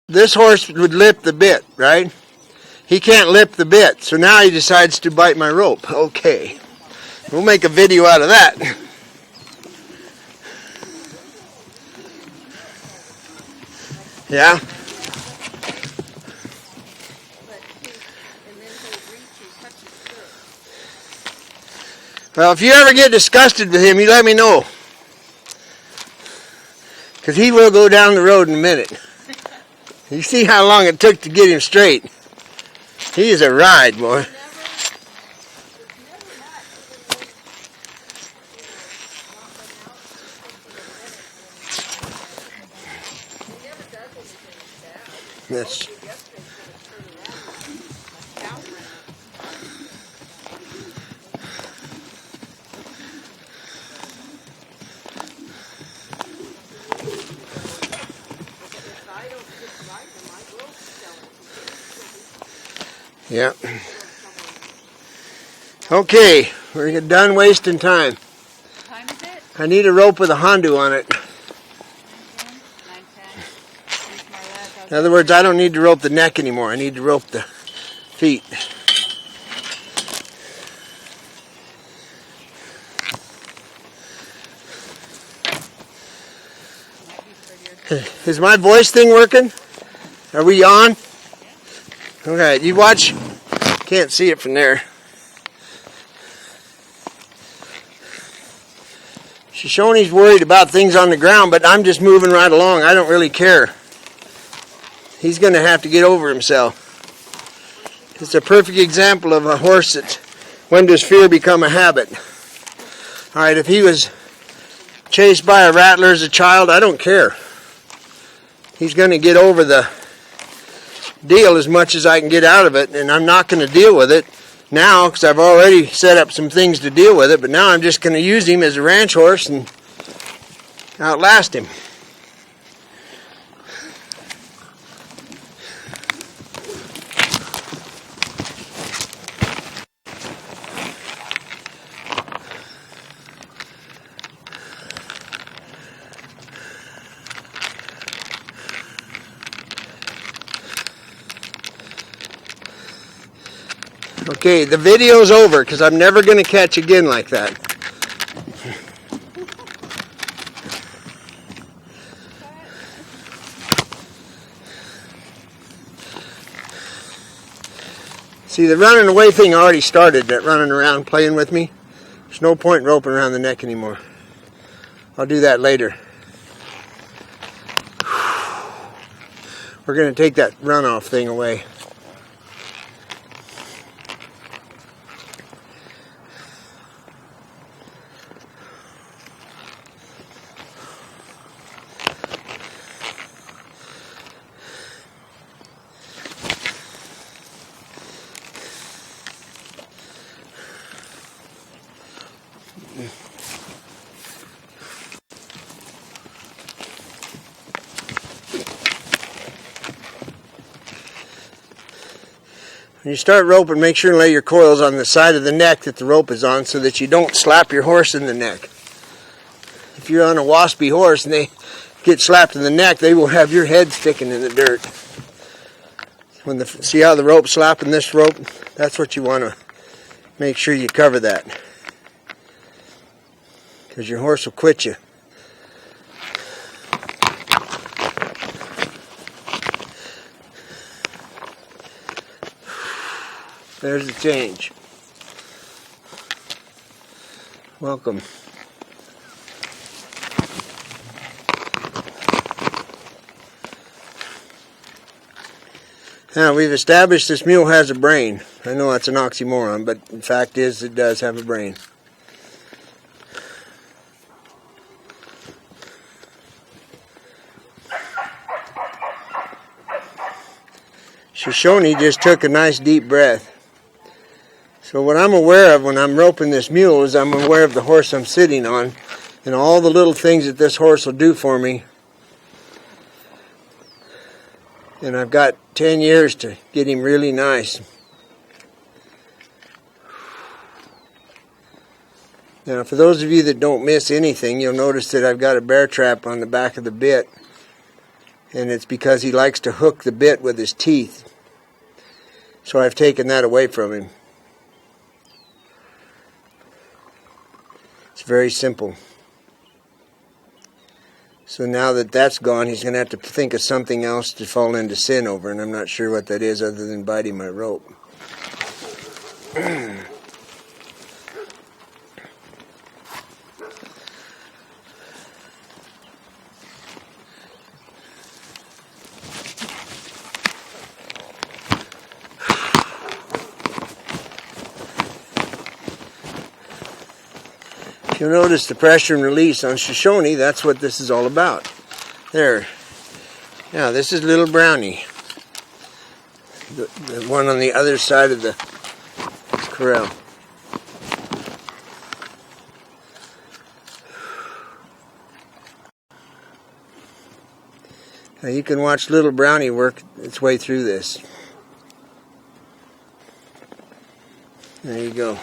this horse would lip the bit, right? He can't lip the bit, so now he decides to bite my rope. Okay, we'll make a video out of that. Yeah? Well, if you ever get disgusted with him, you let me know. Because he will go down the road in a minute. You see how long it took to get him straight. He is a ride, boy. That's... Yeah. Okay, we're done wasting time. What time is it? I need a rope with a Hondu on it. 9:10. In other words, I don't need to rope the neck anymore. I need to rope the feet. Is my voice thing working? Are we on? Okay, you watch. Can't see it from there. Shoshone's worried about things on the ground, but I'm just moving right along. I don't really care. He's going to have to get over himself. It's a perfect example of a horse that, when does fear become a habit? Alright, if he was chased by a rattler as a child, I don't care. He's going to get over the deal as much as I can get out of it, and I'm not going to deal with it now because I've already set up some things to deal with it, but now I'm just going to use him as a ranch horse and outlast him. Okay, the video's over because I'm never going to catch again like that. See, the running away thing already started, that running around playing with me. There's no point in roping around the neck anymore. I'll do that later. We're going to take that runoff thing away. When you start roping, make sure and lay your coils on the side of the neck that the rope is on so that you don't slap your horse in the neck. If you're on a waspy horse and they get slapped in the neck, they will have your head sticking in the dirt. See how the rope's slapping this rope? That's what you want to make sure you cover that, because your horse will quit you. There's the change. Welcome. Now, we've established this mule has a brain. I know that's an oxymoron, but the fact is it does have a brain. Shoshone just took a nice deep breath. So what I'm aware of when I'm roping this mule is I'm aware of the horse I'm sitting on and all the little things that this horse will do for me. And I've got 10 years to get him really nice. Now, for those of you that don't miss anything, you'll notice that I've got a bear trap on the back of the bit. And it's because he likes to hook the bit with his teeth. So I've taken that away from him. It's very simple. So now that that's gone, he's going to have to think of something else to fall into sin over, and I'm not sure what that is other than biting my rope. If you'll notice the pressure and release on Shoshone, that's what this is all about. There. Now, this is little Brownie. The one on the other side of the corral. Now you can watch little Brownie work its way through this. There you go.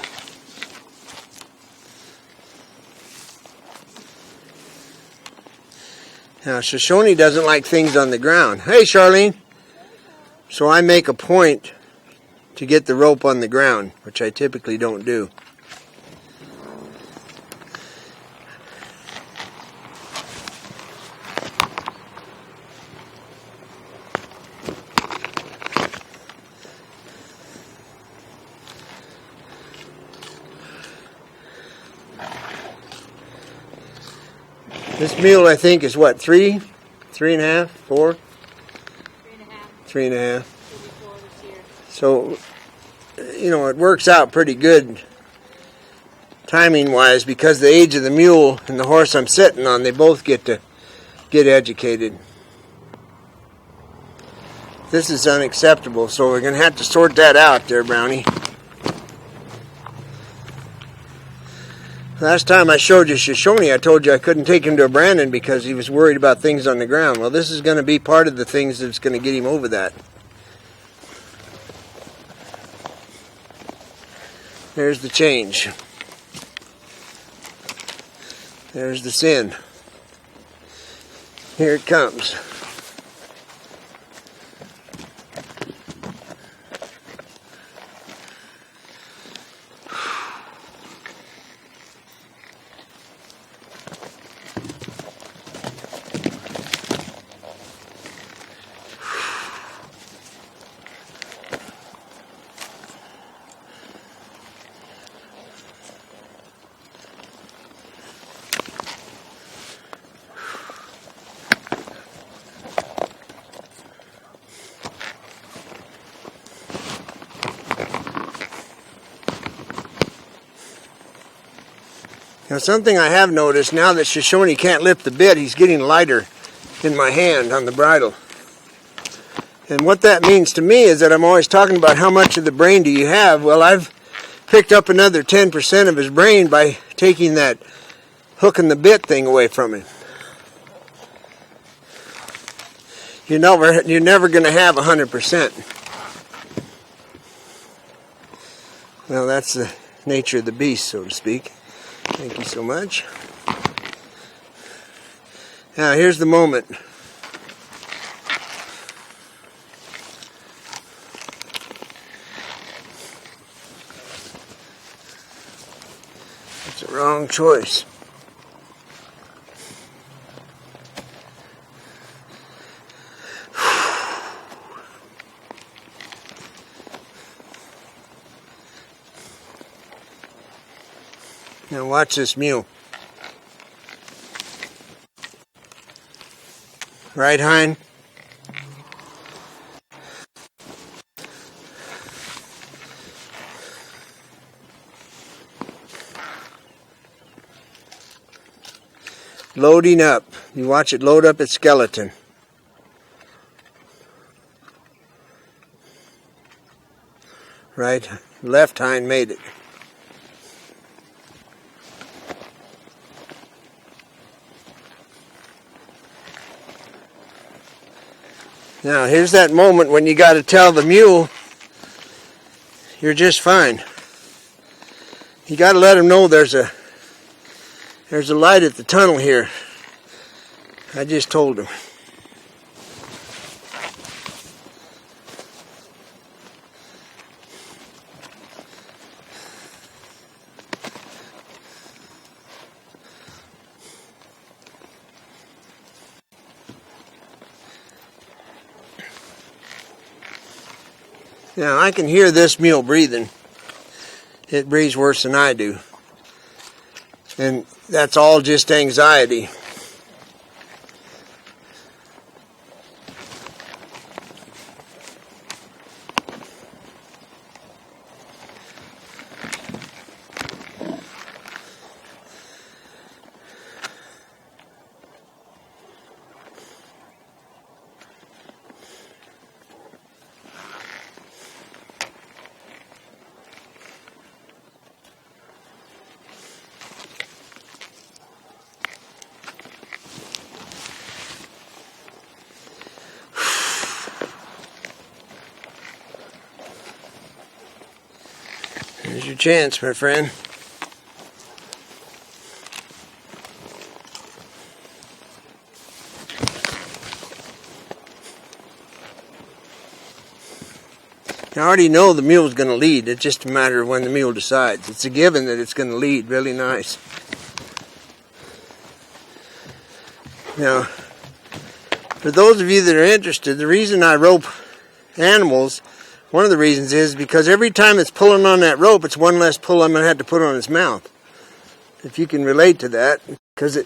Now, Shoshone doesn't like things on the ground. Hey, Charlene. So I make a point to get the rope on the ground, which I typically don't do. This mule, I think, is what, 3? 3.5? 4? 3.5. 3.5. So, you know, it works out pretty good timing-wise because the age of the mule and the horse I'm sitting on, they both get to get educated. This is unacceptable, so we're going to have to sort that out there, Brownie. Last time I showed you Shoshone, I told you I couldn't take him to a Brandon because he was worried about things on the ground. Well, this is going to be part of the things that's going to get him over that. There's the change. There's the sin. Here it comes. Now, something I have noticed, now that Shoshone can't lift the bit, he's getting lighter in my hand on the bridle. And what that means to me is that I'm always talking about how much of the brain do you have. Well, I've picked up another 10% of his brain by taking that hooking the bit thing away from him. You're never going to have 100%. Well, that's the nature of the beast, so to speak. Thank you so much. Now, here's the moment. It's a wrong choice. Now watch this mule. Right hind. Loading up. You watch it load up its skeleton. Right, left hind made it. Now, here's that moment when you got to tell the mule you're just fine. You got to let him know there's a light at the tunnel here. I just told him. Now, I can hear this mule breathing. It breathes worse than I do. And that's all just anxiety. Here's your chance, my friend. I already know the mule's going to lead. It's just a matter of when the mule decides. It's a given that it's going to lead really nice. Now, for those of you that are interested, the reason I rope animals, one of the reasons is because every time it's pulling on that rope, it's one less pull I'm going to have to put on its mouth. If you can relate to that. Because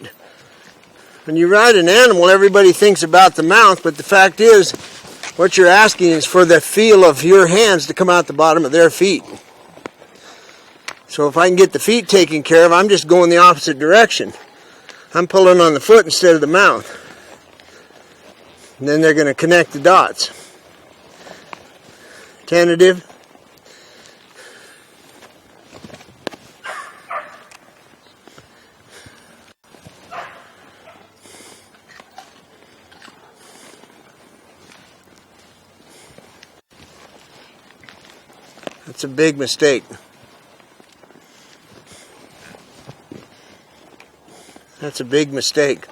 when you ride an animal, everybody thinks about the mouth, but the fact is, what you're asking is for the feel of your hands to come out the bottom of their feet. So if I can get the feet taken care of, I'm just going the opposite direction. I'm pulling on the foot instead of the mouth. And then they're going to connect the dots. Tentative. That's a big mistake. That's a big mistake.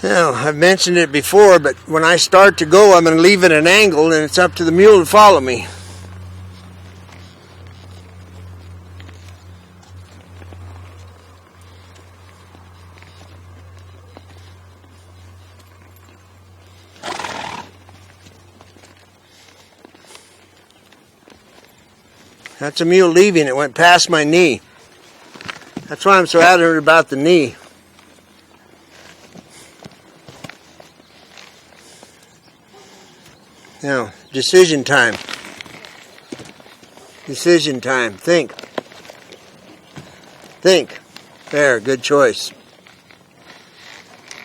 Now, I've mentioned it before, but when I start to go, I'm going to leave at an angle, and it's up to the mule to follow me. That's a mule leaving. It went past my knee. That's why I'm so adamant about the knee. Now, decision time. Decision time. Think. Think. There, good choice.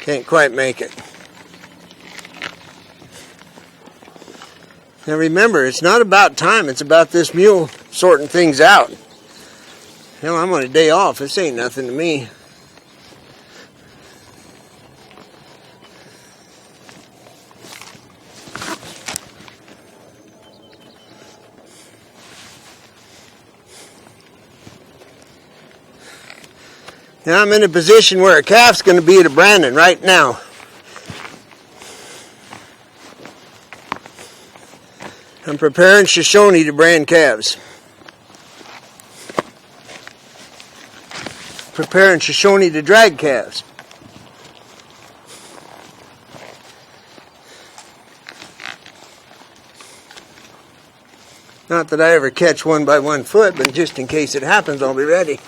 Can't quite make it. Now remember, it's not about time. It's about this mule sorting things out. Hell, I'm on a day off. This ain't nothing to me. Now I'm in a position where a calf's going to be at a Brandon right now. I'm preparing Shoshone to brand calves. Preparing Shoshone to drag calves. Not that I ever catch one by 1 foot, but just in case it happens, I'll be ready.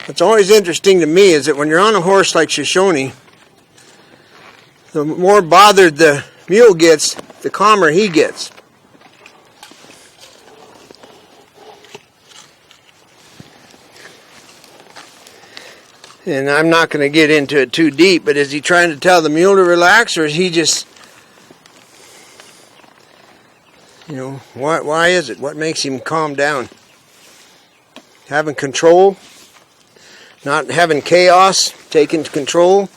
What's always interesting to me is that when you're on a horse like Shoshone, the more bothered the mule gets, the calmer he gets. And I'm not going to get into it too deep, but is he trying to tell the mule to relax, or is he just You know, why is it? What makes him calm down? Having control? Not having chaos taking control?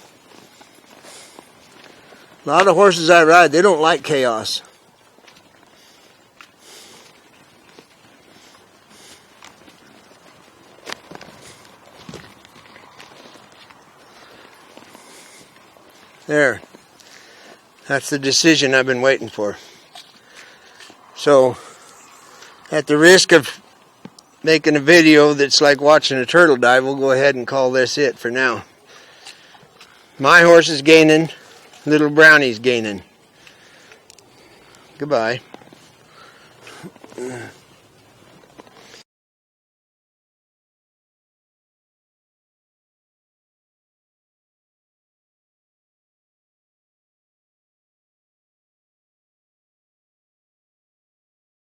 A lot of horses I ride, they don't like chaos. There. That's the decision I've been waiting for. So, at the risk of making a video that's like watching a turtle dive, we'll go ahead and call this it for now. My horse is gaining. Little Brownie's gaining. Goodbye.